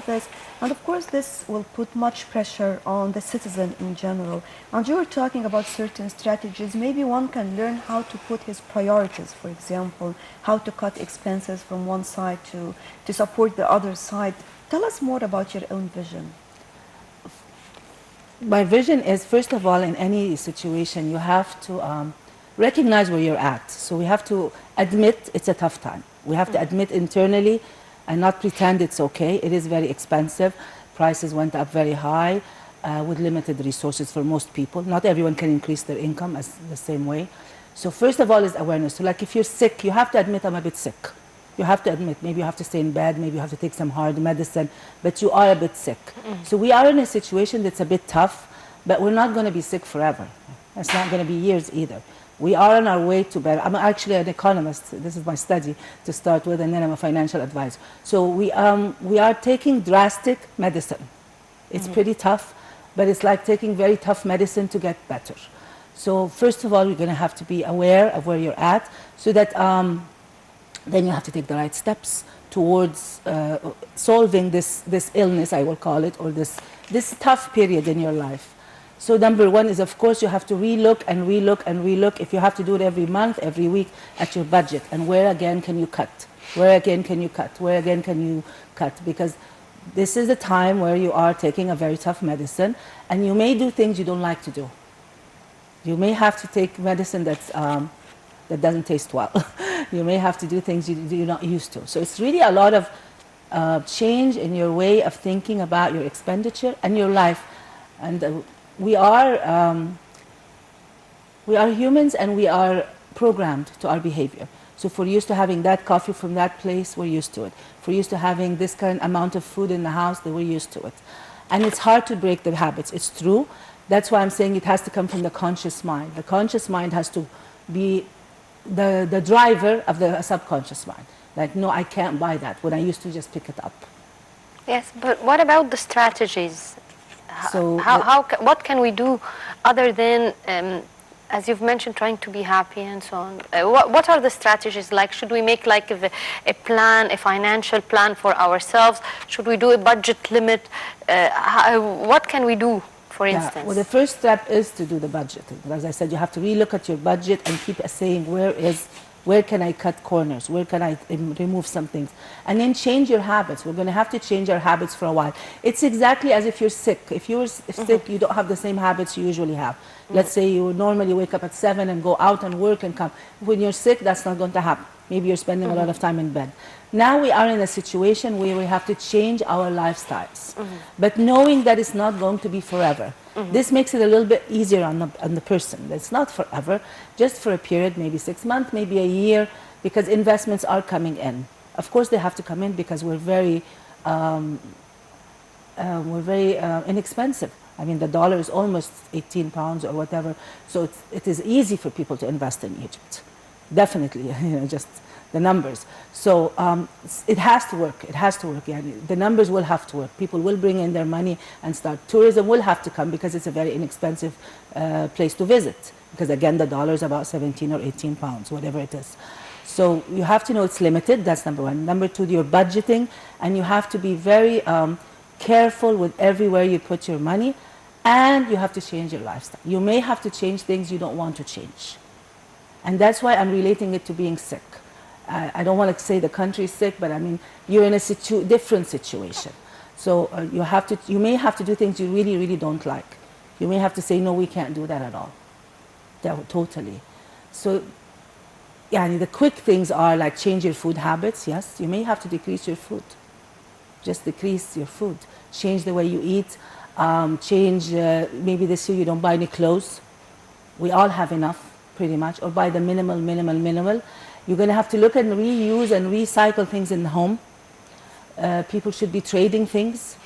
this, and of course this will put much pressure on the citizen in general. And you were talking about certain strategies. Maybe one can learn how to put his priorities, for example, how to cut expenses from one side to support the other side. Tell us more about your own vision. My vision is, first of all, in any situation, you have to recognize where you're at. So we have to admit it's a tough time. We have to admit internally and not pretend it's okay. It is very expensive. Prices went up very high with limited resources for most people. Not everyone can increase their income as the same way. So first of all is awareness. So like if you're sick, you have to admit I'm a bit sick. You have to admit, maybe you have to stay in bed, maybe you have to take some hard medicine, but you are a bit sick. So we are in a situation that's a bit tough, but we're not going to be sick forever. It's not going to be years either. We are on our way to better. I'm actually an economist. This is my study to start with, and then I'm a financial advisor. So we are taking drastic medicine. It's pretty tough, but it's like taking very tough medicine to get better. So first of all, you're going to have to be aware of where you're at, so that then you have to take the right steps towards solving this illness, I will call it, or this tough period in your life. So number one is, of course, you have to relook and relook and relook, if you have to do it every month, every week, at your budget. And where again can you cut? Where again can you cut? Where again can you cut? Because this is a time where you are taking a very tough medicine, and you may do things you don't like to do. You may have to take medicine that doesn't taste well. You may have to do things you're not used to. So it's really a lot of change in your way of thinking about your expenditure and your life. And we are humans, and we are programmed to our behavior. So if we're used to having that coffee from that place, we're used to it. If we're used to having this kind of amount of food in the house, then we're used to it. And it's hard to break the habits. It's true. That's why I'm saying it has to come from the conscious mind. The conscious mind has to be the driver of the subconscious mind. Like, no, I can't buy that, when I used to just pick it up. Yes, but what about the strategies? So what can we do other than, as you've mentioned, trying to be happy and so on? What are the strategies? Like, should we make like a plan, a financial plan for ourselves? Should we do a budget limit? What can we do, for instance? Well, the first step is to do the budgeting. As I said, you have to relook at your budget and keep saying, where can I cut corners? Where can I remove some things? And then change your habits. We're going to have to change our habits for a while. It's exactly as if you're sick. If you're sick, you don't have the same habits you usually have. Let's say you normally wake up at 7 and go out and work and come. When you're sick, that's not going to happen. Maybe you're spending a lot of time in bed. Now we are in a situation where we have to change our lifestyles. But knowing that it's not going to be forever. This makes it a little bit easier on the person. It's not forever, just for a period, maybe 6 months, maybe a year, because investments are coming in. Of course they have to come in, because we're very inexpensive. I mean, the dollar is almost 18 pounds or whatever, so it is easy for people to invest in Egypt. Definitely, just the numbers. So it has to work. It has to work. Yeah. The numbers will have to work. People will bring in their money and start. Tourism will have to come, because it's a very inexpensive place to visit. Because again, the dollar is about 17 or 18 pounds, whatever it is. So you have to know it's limited. That's number one. Number two, your budgeting, and you have to be very careful with everywhere you put your money, and you have to change your lifestyle. You may have to change things you don't want to change. And that's why I'm relating it to being sick. I don't want to say the country is sick, but I mean, you're in a different situation. So you may have to do things you really, really don't like. You may have to say, no, we can't do that at all. Totally. So, yeah, the quick things are like change your food habits. Yes, you may have to decrease your food. Just decrease your food. Change the way you eat. Maybe this year you don't buy any clothes. We all have enough, pretty much, or buy the minimal. You're going to have to look and reuse and recycle things in the home. People should be trading things,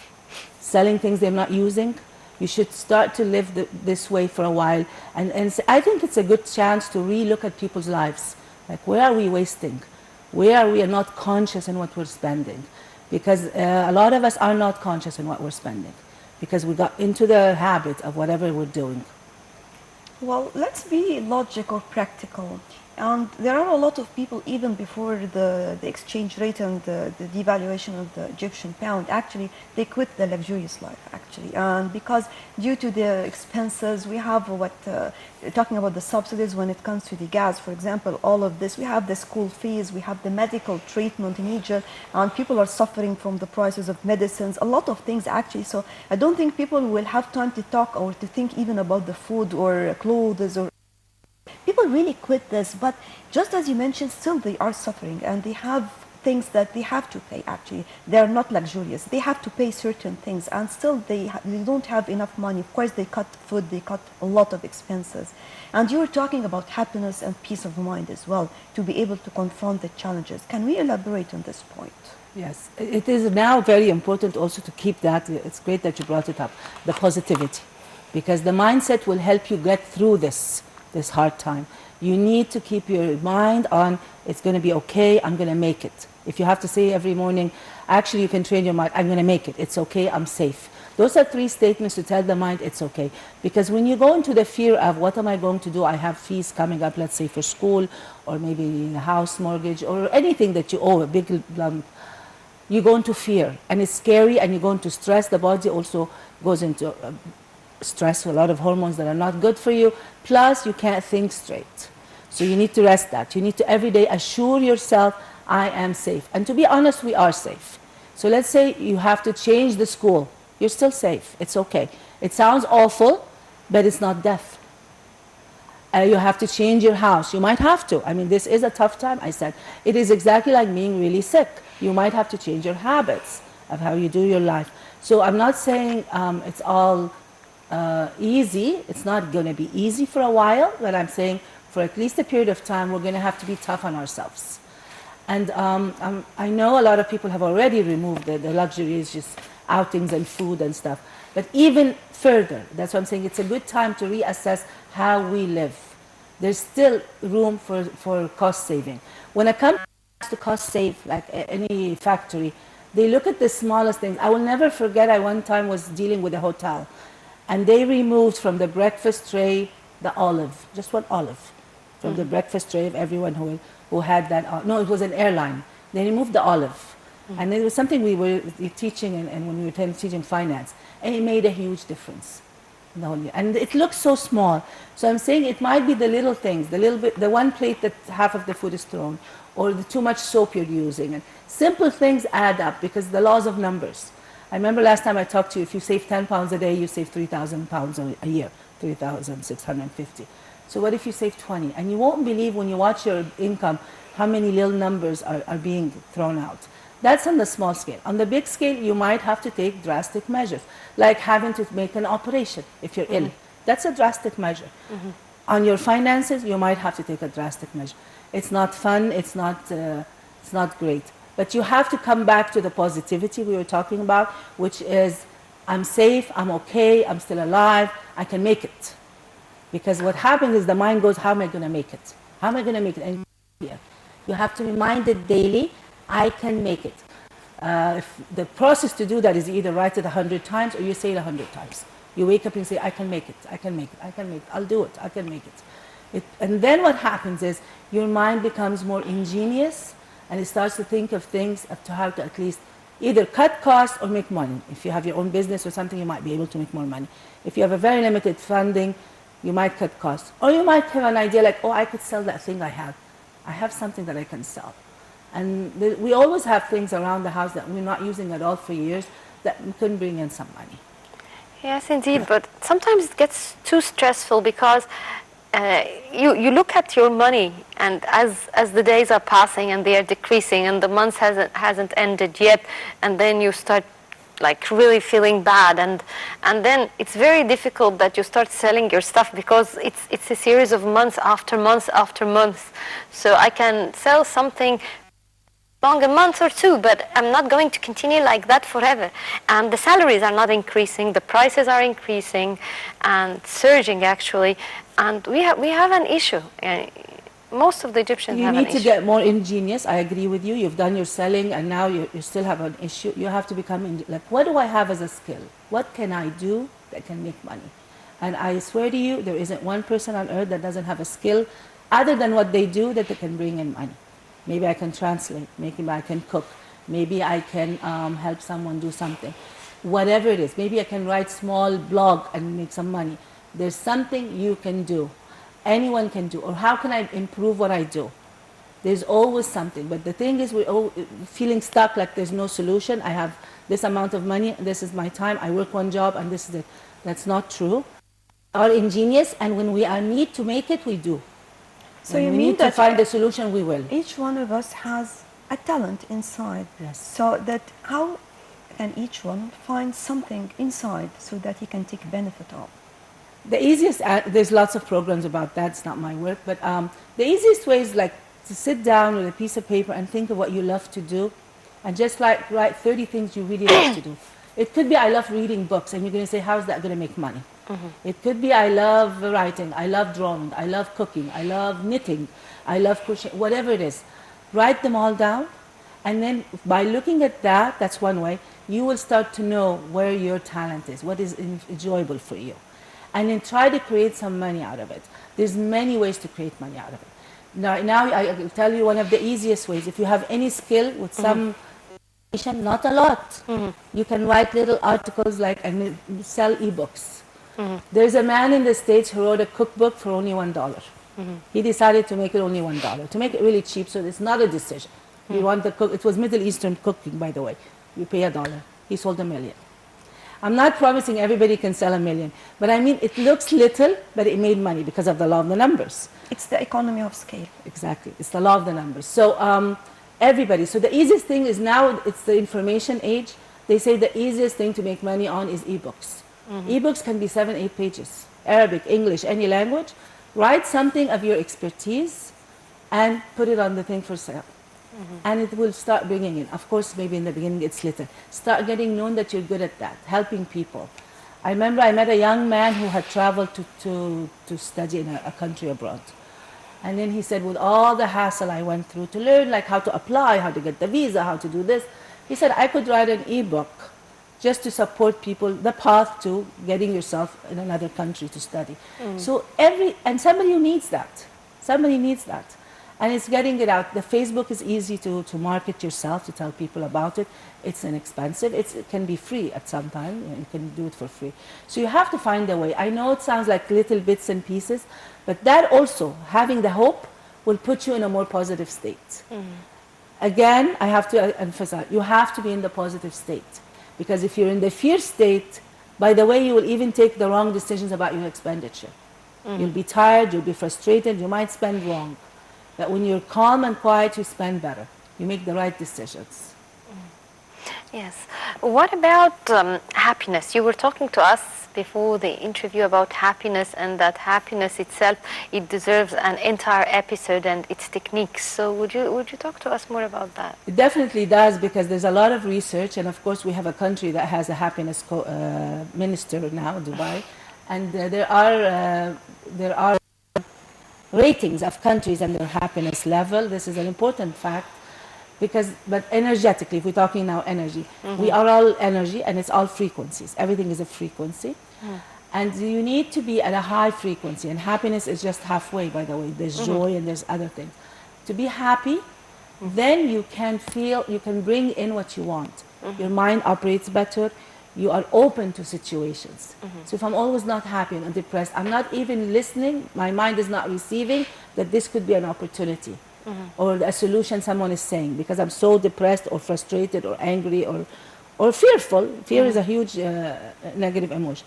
selling things they're not using. You should start to live this way for a while. And I think it's a good chance to relook at people's lives. Like, where are we wasting? Where are we not conscious in what we're spending? Because a lot of us are not conscious in what we're spending, because we got into the habit of whatever we're doing. Well, let's be logical, practical. And there are a lot of people, even before the exchange rate and the devaluation of the Egyptian pound, actually, they quit the luxurious life, actually. And because due to the expenses, we have talking about the subsidies when it comes to the gas, for example, all of this, we have the school fees, we have the medical treatment in Egypt, and people are suffering from the prices of medicines, a lot of things, actually. So I don't think people will have time to talk or to think even about the food or clothes or people really quit this, but just as you mentioned, still they are suffering and they have things that they have to pay actually. They are not luxurious. They have to pay certain things and still they don't have enough money. Of course, they cut food, they cut a lot of expenses. And you were talking about happiness and peace of mind as well, to be able to confront the challenges. Can we elaborate on this point? Yes, it is now very important also to keep that, it's great that you brought it up, the positivity. Because the mindset will help you get through this hard time. You need to keep your mind on, it's going to be okay, I'm going to make it. If you have to say every morning, actually you can train your mind, I'm going to make it, it's okay, I'm safe. Those are 3 statements to tell the mind it's okay. Because when you go into the fear of what am I going to do, I have fees coming up, let's say for school, or maybe a house mortgage, or anything that you owe, a big lump, you go into fear. And it's scary, and you go into stress. The body also goes into stress, a lot of hormones that are not good for you, plus you can't think straight. So you need to rest that. You need to every day assure yourself, I am safe. And to be honest, we are safe. So let's say you have to change the school. You're still safe. It's okay. It sounds awful, but it's not death. You have to change your house. You might have to. I mean, this is a tough time, I said. It is exactly like being really sick. You might have to change your habits of how you do your life. So I'm not saying it's all easy. It's not going to be easy for a while, but I'm saying for at least a period of time, we're going to have to be tough on ourselves. And I know a lot of people have already removed the luxuries, just outings and food and stuff. But even further, that's what I'm saying, it's a good time to reassess how we live. There's still room for cost saving. When it comes to cost save, like any factory, they look at the smallest things. I will never forget, I one time was dealing with a hotel, and they removed from the breakfast tray the olive, just one olive, from the breakfast tray of everyone who had that. No, it was an airline. They removed the olive. And it was something we were teaching, and when we were teaching finance, and it made a huge difference. And it looks so small. So I'm saying it might be the little things, the one plate that half of the food is thrown, or the too much soap you're using. And simple things add up because the laws of numbers. I remember last time I talked to you, if you save 10 pounds a day, you save 3,000 pounds a year, 3,650. So what if you save 20? And you won't believe when you watch your income how many little numbers are being thrown out. That's on the small scale. On the big scale, you might have to take drastic measures, like having to make an operation if you're ill. That's a drastic measure. On your finances, you might have to take a drastic measure. It's not fun, it's not great. But you have to come back to the positivity we were talking about, which is, I'm safe, I'm okay, I'm still alive, I can make it. Because what happens is the mind goes, how am I going to make it? How am I going to make it? And you have to remind it daily, I can make it. The process to do that is you either write it 100 times or you say it 100 times. You wake up and say, I can make it, I can make it, I can make it, I'll do it, I can make it. And then what happens is your mind becomes more ingenious and it starts to think of things to how to at least either cut costs or make money. If you have your own business or something, you might be able to make more money. If you have a very limited funding, you might cut costs. Or you might have an idea like, oh, I could sell that thing I have. I have something that I can sell. And we always have things around the house that we're not using at all for years that we couldn't bring in some money. Yes, indeed, but sometimes it gets too stressful because you look at your money, and as the days are passing and they are decreasing and the month hasn't ended yet, and then you start like really feeling bad, and then it's very difficult that you start selling your stuff because it's a series of months after months after months. So I can sell something long a month or two, but I'm not going to continue like that forever. And the salaries are not increasing, the prices are increasing and surging actually, and we have an issue. Most of the Egyptians have an issue. You need to get more ingenious. I agree with you. You've done your selling and now you still have an issue. You have to become like, what do I have as a skill? What can I do that can make money? And I swear to you, there isn't one person on earth that doesn't have a skill other than what they do that they can bring in money. Maybe I can translate, maybe I can cook, maybe I can help someone do something. Whatever it is, maybe I can write small blog and make some money. There's something you can do. Anyone can do. Or how can I improve what I do? There's always something. But the thing is, we're all feeling stuck like there's no solution. I have this amount of money, this is my time, I work one job, and this is it. That's not true. We are ingenious, and when we are need to make it, we do. So when you we mean need that to find a solution, we will. each one of us has a talent inside. Yes. So that how can each one find something inside so that he can take benefit of? The easiest, there's lots of programs about that, it's not my work, but the easiest way is like to sit down with a piece of paper and think of what you love to do, and just like write 30 things you really love to do. It could be I love reading books, and you're going to say, how's that going to make money? It could be I love writing, I love drawing, I love cooking, I love knitting, I love crocheting, whatever it is. Write them all down, and then by looking at that, that's one way, you will start to know where your talent is, what is enjoyable for you. And then try to create some money out of it. There's many ways to create money out of it. Now I will tell you one of the easiest ways. If you have any skill with some, not a lot, you can write little articles like and sell ebooks. There's a man in the States who wrote a cookbook for only $1. He decided to make it only $1, to make it really cheap, so it's not a decision. You want the cook, it was Middle Eastern cooking, by the way. You pay $1. He sold 1 million. I'm not promising everybody can sell 1 million, but I mean, it looks little, but it made money because of the law of the numbers. It's the economy of scale. Exactly. It's the law of the numbers. So everybody. So the easiest thing is now it's the information age. They say the easiest thing to make money on is ebooks. Ebooks can be 7, 8 pages. Arabic, English, any language. Write something of your expertise and put it on the thing for sale. And it will start bringing in. Of course, maybe in the beginning it's little. Start getting known that you're good at that, helping people. I remember I met a young man who had traveled to study in a country abroad. And then he said, with all the hassle I went through to learn like how to apply, how to get the visa, how to do this, he said, I could write an ebook just to support people, the path to getting yourself in another country to study. So and somebody who needs that. Somebody needs that. And it's getting it out. The Facebook is easy to market yourself, to tell people about it. It's inexpensive. It can be free at some time. You can do it for free. So you have to find a way. I know it sounds like little bits and pieces, but that also, having the hope, will put you in a more positive state. Again, I have to emphasize, you have to be in the positive state. Because if you're in the fear state, by the way, you will even take the wrong decisions about your expenditure. You'll be tired, you'll be frustrated, you might spend wrong. But when you're calm and quiet, you spend better. You make the right decisions. Yes. What about happiness? You were talking to us before the interview about happiness, and that happiness itself, it deserves an entire episode and its techniques. So would you talk to us more about that? It definitely does, because there's a lot of research, and of course we have a country that has a happiness minister now, Dubai, and there are ratings of countries and their happiness level. This is an important fact, but energetically, if we're talking now energy, we are all energy, and it's all frequencies. Everything is a frequency. And you need to be at a high frequency, and happiness is just halfway, by the way. There's joy and there's other things. To be happy, then you can bring in what you want. Your mind operates better. You are open to situations. So if I'm always not happy and depressed, I'm not even listening, my mind is not receiving that this could be an opportunity or a solution someone is saying, because I'm so depressed or frustrated or angry or fearful. Fear is a huge negative emotion.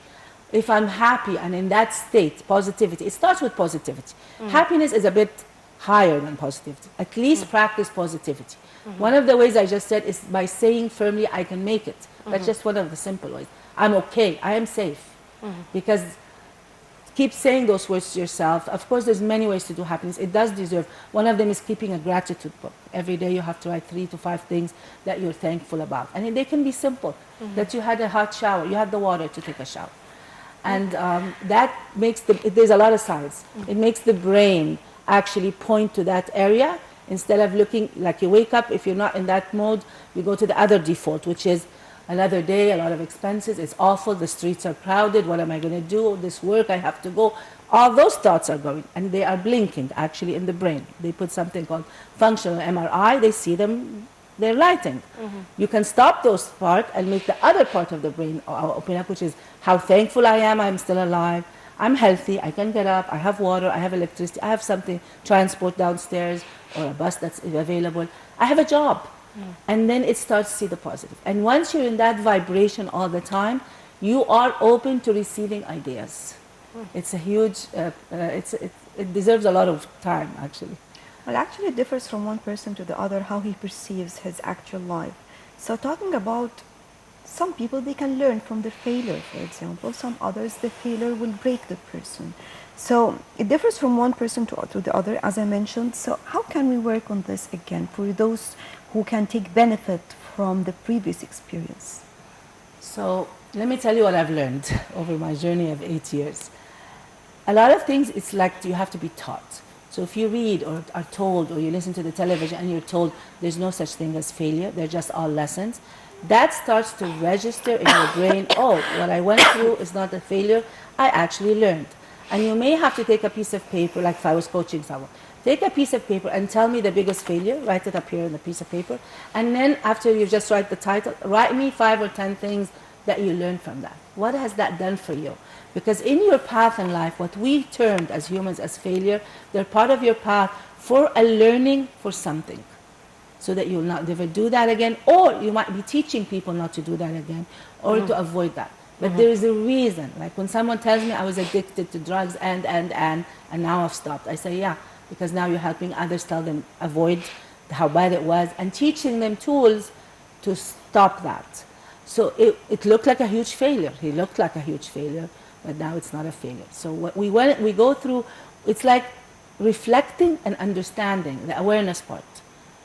If I'm happy and in that state, positivity, it starts with positivity. Happiness is a bit higher than positivity. At least practice positivity. One of the ways I just said is by saying firmly, I can make it. That's just one of the simple ways. I'm okay, I am safe. Because keep saying those words to yourself. Of course, there's many ways to do happiness. It does deserve. One of them is keeping a gratitude book. Every day you have to write 3 to 5 things that you're thankful about. And they can be simple. That you had a hot shower, you had the water to take a shower. And that makes there's a lot of science. It makes the brain actually point to that area. Instead of looking, like you wake up, if you're not in that mode, you go to the other default, which is another day, a lot of expenses, it's awful, the streets are crowded, what am I going to do, this work, I have to go. All those thoughts are going, and they are blinking actually in the brain. They put something called functional MRI, they see them, they're lighting. You can stop those parts and make the other part of the brain open up, which is how thankful I am, I'm still alive, I'm healthy, I can get up, I have water, I have electricity, I have something, transport downstairs, or a bus that's available, I have a job. And then it starts to see the positive. And once you're in that vibration all the time, you are open to receiving ideas. It's a huge, it deserves a lot of time, actually. Well, actually, it differs from one person to the other how he perceives his actual life. So talking about some people, they can learn from their failure, for example. Some others, the failure will break the person. So it differs from one person to the other, as I mentioned. So how can we work on this again for those who can take benefit from the previous experience? So let me tell you what I've learned over my journey of 8 years. A lot of things, it's like you have to be taught. So if you read or are told, or you listen to the television and you're told there's no such thing as failure, they're just all lessons, that starts to register in your brain, oh, what I went through is not a failure, I actually learned. And you may have to take a piece of paper, like if I was coaching someone, take a piece of paper and tell me the biggest failure, write it up here on the piece of paper, and then after you just write the title, write me 5 or 10 things that you learned from that. What has that done for you? Because in your path in life, what we termed as humans as failure, they're part of your path for a learning for something, so that you'll not never do that again, or you might be teaching people not to do that again, or to avoid that. But there is a reason. Like when someone tells me I was addicted to drugs and now I've stopped, I say, yeah, because now you're helping others tell them avoid how bad it was and teaching them tools to stop that. So it looked like a huge failure. He looked like a huge failure, but now it's not a failure. So what we go through, it's like reflecting and understanding, the awareness part.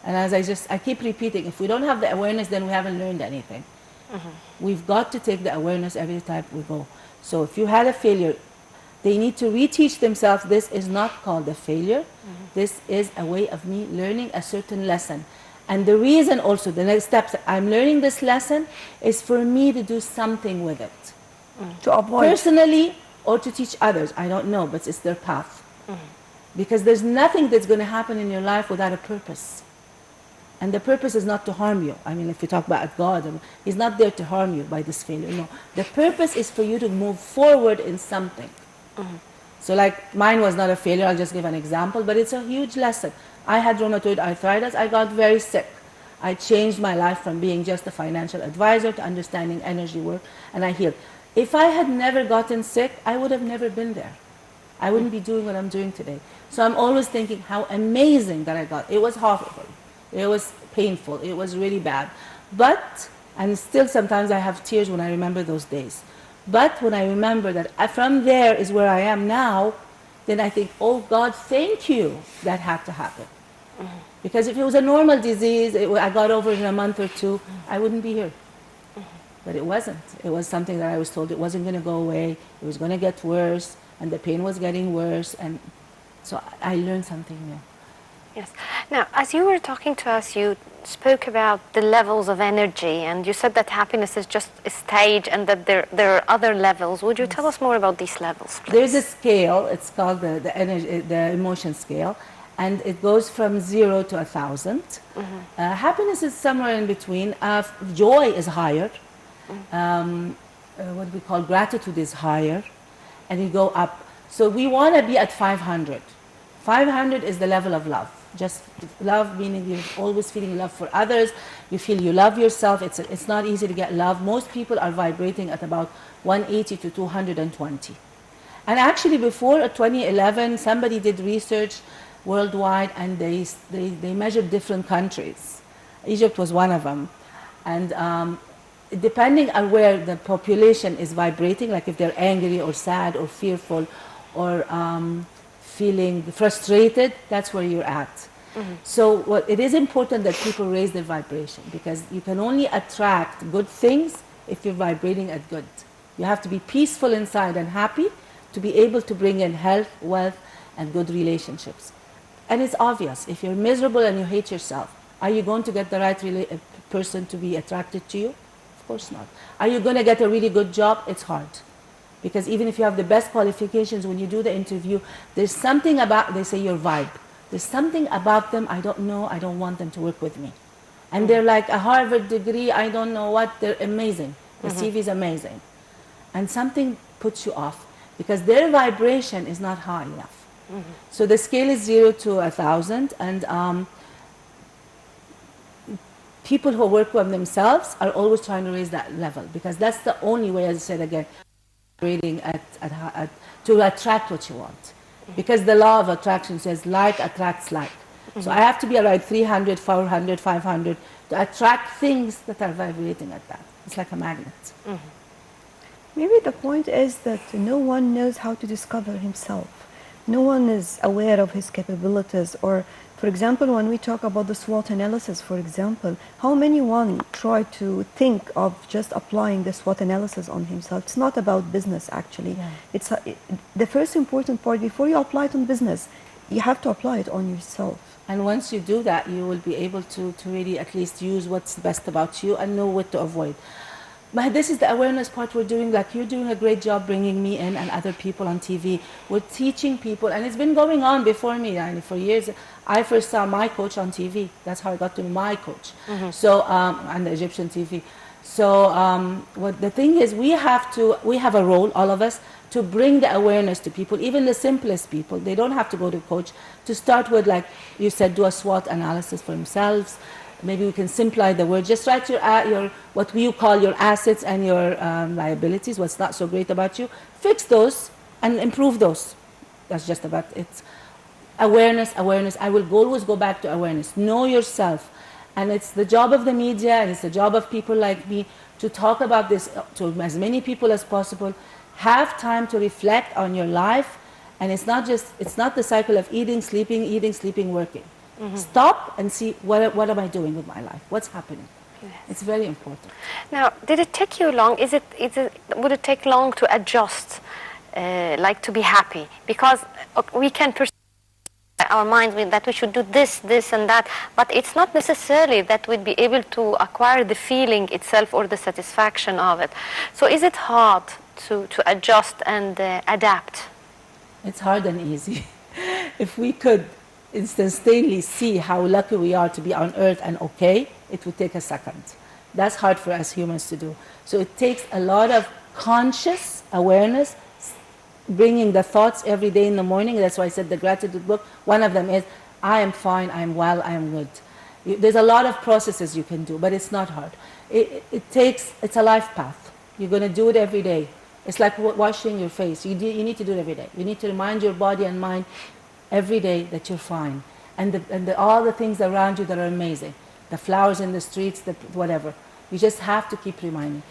And as I keep repeating, if we don't have the awareness, then we haven't learned anything. We've got to take the awareness every time we go. So if you had a failure, they need to reteach themselves, this is not called a failure. This is a way of me learning a certain lesson. And the reason also, the next steps, I'm learning this lesson is for me to do something with it. To avoid. Personally, or to teach others, I don't know, but it's their path. Because there's nothing that's going to happen in your life without a purpose. And the purpose is not to harm you. I mean, if you talk about God, He's not there to harm you by this failure. No, the purpose is for you to move forward in something. So like mine was not a failure, I'll just give an example, but it's a huge lesson. I had rheumatoid arthritis, I got very sick. I changed my life from being just a financial advisor to understanding energy work, and I healed. If I had never gotten sick, I would have never been there. I wouldn't be doing what I'm doing today. So I'm always thinking how amazing that I got. It was horrible. It was painful. It was really bad. But, and still sometimes I have tears when I remember those days. But when I remember that from there is where I am now, then I think, oh God, thank you that had to happen. Because if it was a normal disease, I got over it in a month or two, I wouldn't be here. But it wasn't. It was something that I was told it wasn't going to go away, it was going to get worse, and the pain was getting worse, and so I learned something new. Yes. Now, as you were talking to us, you spoke about the levels of energy, and you said that happiness is just a stage and that there are other levels. Would you tell us more about these levels, please? There's a scale, it's called the emotion scale, and it goes from 0 to 1,000. Happiness is somewhere in between. Joy is higher. What we call gratitude is higher, and you go up. So we want to be at 500. 500 is the level of love. Just love, meaning you're always feeling love for others. You feel you love yourself. It's not easy to get love. Most people are vibrating at about 180 to 220. And actually before 2011, somebody did research worldwide, and they measured different countries. Egypt was one of them. And depending on where the population is vibrating, like if they're angry or sad or fearful or feeling frustrated, that's where you're at. So it is important that people raise their vibration, because you can only attract good things if you're vibrating at good. You have to be peaceful inside and happy to be able to bring in health, wealth, and good relationships. And it's obvious, if you're miserable and you hate yourself, are you going to get the right person to be attracted to you? Of course not. Are you going to get a really good job? It's hard. Because even if you have the best qualifications, when you do the interview, there's something about, they say your vibe. There's something about them, I don't know, I don't want them to work with me. And they're like a Harvard degree, I don't know what, they're amazing. The CV is amazing. And something puts you off because their vibration is not high enough. So the scale is 0 to 1,000, and people who work with themselves are always trying to raise that level, because that's the only way, as I said again, reading to attract what you want. Because the law of attraction says like attracts like. So I have to be around 300, 400, 500 to attract things that are vibrating at that. It's like a magnet. Maybe the point is that no one knows how to discover himself. No one is aware of his capabilities. Or, for example, when we talk about the SWOT analysis, for example, how many one try to think of just applying the SWOT analysis on himself? It's not about business, actually. Yeah. It's the first important part. Before you apply it on business, you have to apply it on yourself. And once you do that, you will be able to really at least use what's best about you and know what to avoid. But this is the awareness part we're doing. Like, you're doing a great job bringing me in and other people on TV. We're teaching people, and it's been going on before me. I mean, for years, I first saw my coach on TV. That's how I got to my coach. So, on the Egyptian TV. So, what the thing is, we have a role, all of us, to bring the awareness to people, even the simplest people. They don't have to go to a coach. To start with, like you said, do a SWOT analysis for themselves. Maybe we can simplify the word. Just write your what you call your assets and your liabilities, what's not so great about you. Fix those and improve those. That's just about it. Awareness, awareness. I will always go back to awareness. Know yourself. And it's the job of the media, and it's the job of people like me to talk about this to as many people as possible. Have time to reflect on your life. And it's not the cycle of eating, sleeping, working. Stop and see what am I doing with my life? What's happening? Yes. It's very important. Now, did it take you long? Would it take long to adjust, like to be happy? Because we can perceive our minds that we should do this, and that, but it's not necessarily that we'd be able to acquire the feeling itself or the satisfaction of it. So is it hard to adjust and adapt? It's hard and easy. If we could instantaneously see how lucky we are to be on earth and okay, it would take a second. That's hard for us humans to do. So it takes a lot of conscious awareness, bringing the thoughts every day in the morning. That's why I said the gratitude book, one of them is, I am fine, I am well, I am good. There's a lot of processes you can do, but it's not hard. It's a life path. You're going to do it every day. It's like washing your face. You need to do it every day. You need to remind your body and mind every day that you're fine, and all the things around you that are amazing, the flowers in the streets, whatever. You just have to keep reminding,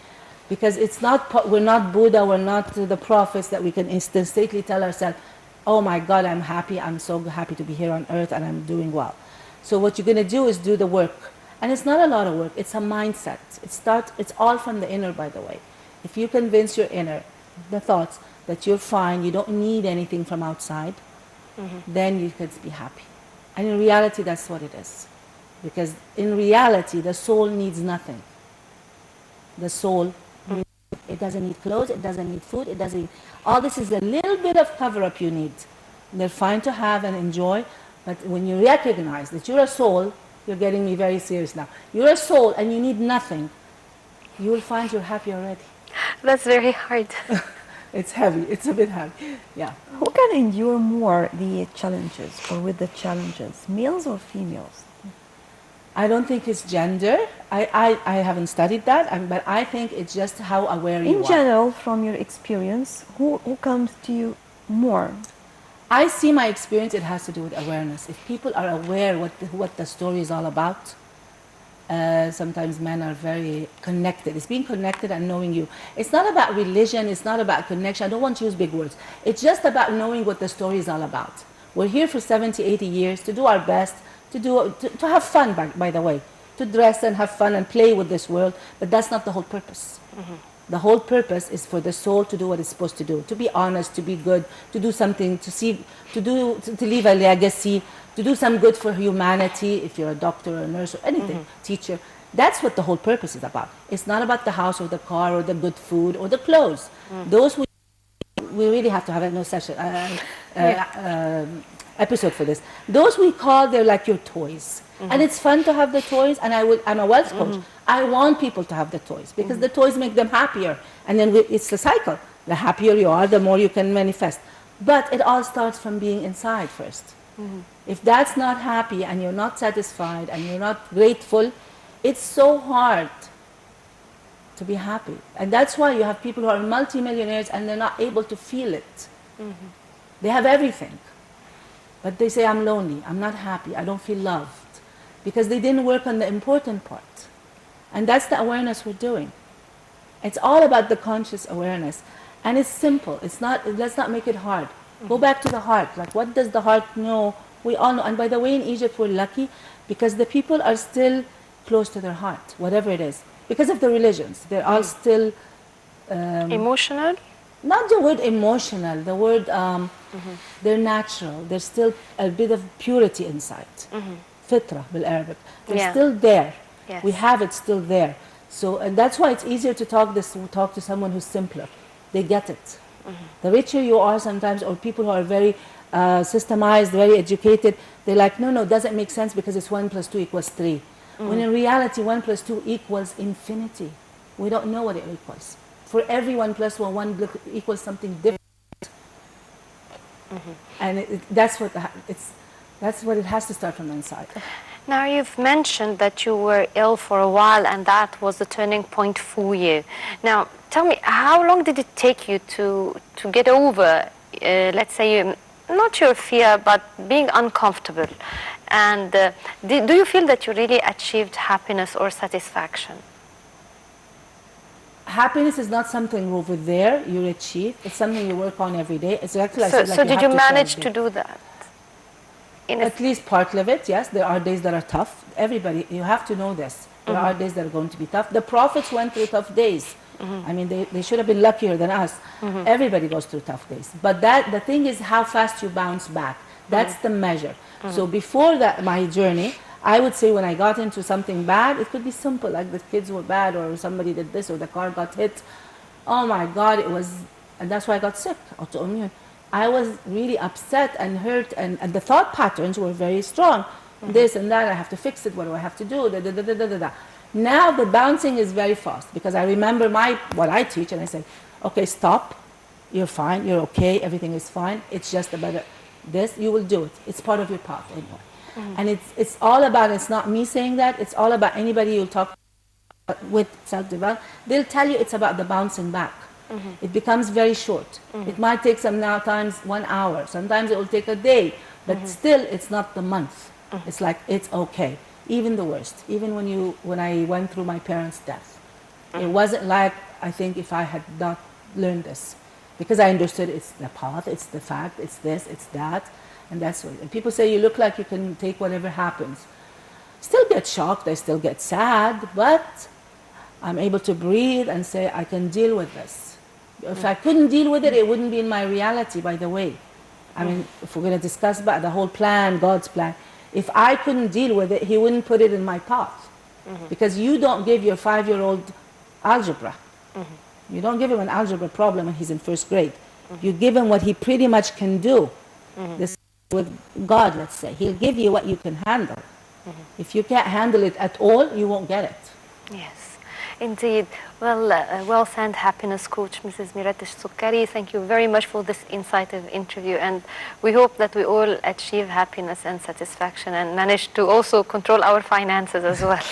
because we're not Buddha, we're not the prophets that we can instantaneously tell ourselves, oh my God, I'm happy, I'm so happy to be here on earth and I'm doing well. So what you're going to do is do the work, and it's not a lot of work. It's a mindset. It's all from the inner, by the way. If you convince your inner, the thoughts, that you're fine, you don't need anything from outside, then you can be happy. And in reality, that's what it is. Because in reality, the soul needs nothing. The soul, it doesn't need clothes, it doesn't need food, it doesn't need... All this is a little bit of cover-up you need. They're fine to have and enjoy, but when you recognize that you're a soul, you're getting me very serious now. You're a soul and you need nothing. You will find you're happy already. That's very hard. It's heavy. It's a bit heavy. Yeah. Who can endure more the challenges, or with the challenges, males or females? I don't think it's gender. I haven't studied that, but I think it's just how aware you are. In general, from your experience, who comes to you more? I see my experience, it has to do with awareness. If people are aware what the story is all about, sometimes men are very connected. It's being connected and knowing you. It's not about religion, it's not about connection. I don't want to use big words. It's just about knowing what the story is all about. We're here for 70, 80 years to do our best, to have fun, by the way, to dress and have fun and play with this world, but that's not the whole purpose. The whole purpose is for the soul to do what it's supposed to do, to be honest, to be good, to do something, to leave a legacy, to do some good for humanity, if you're a doctor or a nurse or anything, teacher. That's what the whole purpose is about. It's not about the house or the car or the good food or the clothes. Those who we really have to have a session, episode for this. Those we call, they're like your toys. And it's fun to have the toys, and I'm a wealth coach. I want people to have the toys because the toys make them happier. And then it's a cycle. The happier you are, the more you can manifest. But it all starts from being inside first. If that's not happy and you're not satisfied and you're not grateful, it's so hard to be happy. And that's why you have people who are multimillionaires and they're not able to feel it. They have everything. But they say, I'm lonely, I'm not happy, I don't feel loved. Because they didn't work on the important part. And that's the awareness we're doing. It's all about the conscious awareness. And it's simple. It's not, let's not make it hard. Go back to the heart. Like, what does the heart know? We all know. And by the way, in Egypt, we're lucky because the people are still close to their heart, whatever it is. Because of the religions. They're all still... emotional? Not the word emotional. The word, they're natural. There's still a bit of purity inside. Fitra, بالArabic. They're still there. Yes. We have it still there. So, and that's why it's easier to talk to someone who's simpler. They get it. The richer you are sometimes, or people who are very systemized, very educated, they're like, no, it doesn't make sense because it's 1 + 2 = 3. When in reality, 1 + 2 equals infinity. We don't know what it equals. For every 1 + 1, 1 equals something different. And that's what it has to start from inside. Now, you've mentioned that you were ill for a while and that was the turning point for you. Now, tell me, how long did it take you to get over, let's say, not your fear, but being uncomfortable? And do you feel that you really achieved happiness or satisfaction? Happiness is not something over there you achieve. It's something you work on every day. It's actually So did you manage to do that? At least part of it, yes. There are days that are tough. Everybody, you have to know this. There are days that are going to be tough. The prophets went through tough days. I mean, they should have been luckier than us. Everybody goes through tough days. But the thing is how fast you bounce back. That's the measure. So before that, my journey, I would say when I got into something bad, it could be simple, like the kids were bad or somebody did this or the car got hit. Oh my God, it was, and that's why I got sick, autoimmune. I was really upset and hurt, and the thought patterns were very strong. This and that, I have to fix it, what do I have to do? Now the bouncing is very fast because I remember what I teach and I say, okay, stop, you're fine, you're okay, everything is fine. It's just about this, you will do it. It's part of your path anyway. And it's all about, it's not me saying that, it's all about anybody you'll talk with self-development, they'll tell you it's about the bouncing back. It becomes very short. It might take sometimes 1 hour. Sometimes it will take a day. But still, it's not the month. It's like, it's okay. Even the worst. Even when I went through my parents' death. It wasn't like, I think, if I had not learned this. Because I understood it's the path, it's the fact, it's this, it's that. And that's what. And people say you look like you can take whatever happens. Still get shocked. I still get sad. But I'm able to breathe and say, I can deal with this. If I couldn't deal with it, it wouldn't be in my reality, by the way. I mean, if we're going to discuss about the whole plan, God's plan, if I couldn't deal with it, He wouldn't put it in my path. Because you don't give your 5-year-old algebra. You don't give him an algebra problem when he's in 1st grade. You give him what he pretty much can do. This with God, let's say. He'll give you what you can handle. If you can't handle it at all, you won't get it. Yes. Indeed. Well, wealth and happiness coach, Mrs. Myrette Sokkari, thank you very much for this insightful interview, and we hope that we all achieve happiness and satisfaction and manage to also control our finances as well.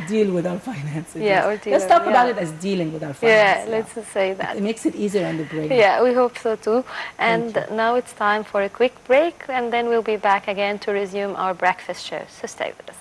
Deal with our finances. Yeah, or let's talk about it as dealing with our finances. Yeah, let's just say that. It makes it easier on the brain. Yeah, we hope so too. And now it's time for a quick break, and then we'll be back again to resume our breakfast show. So stay with us.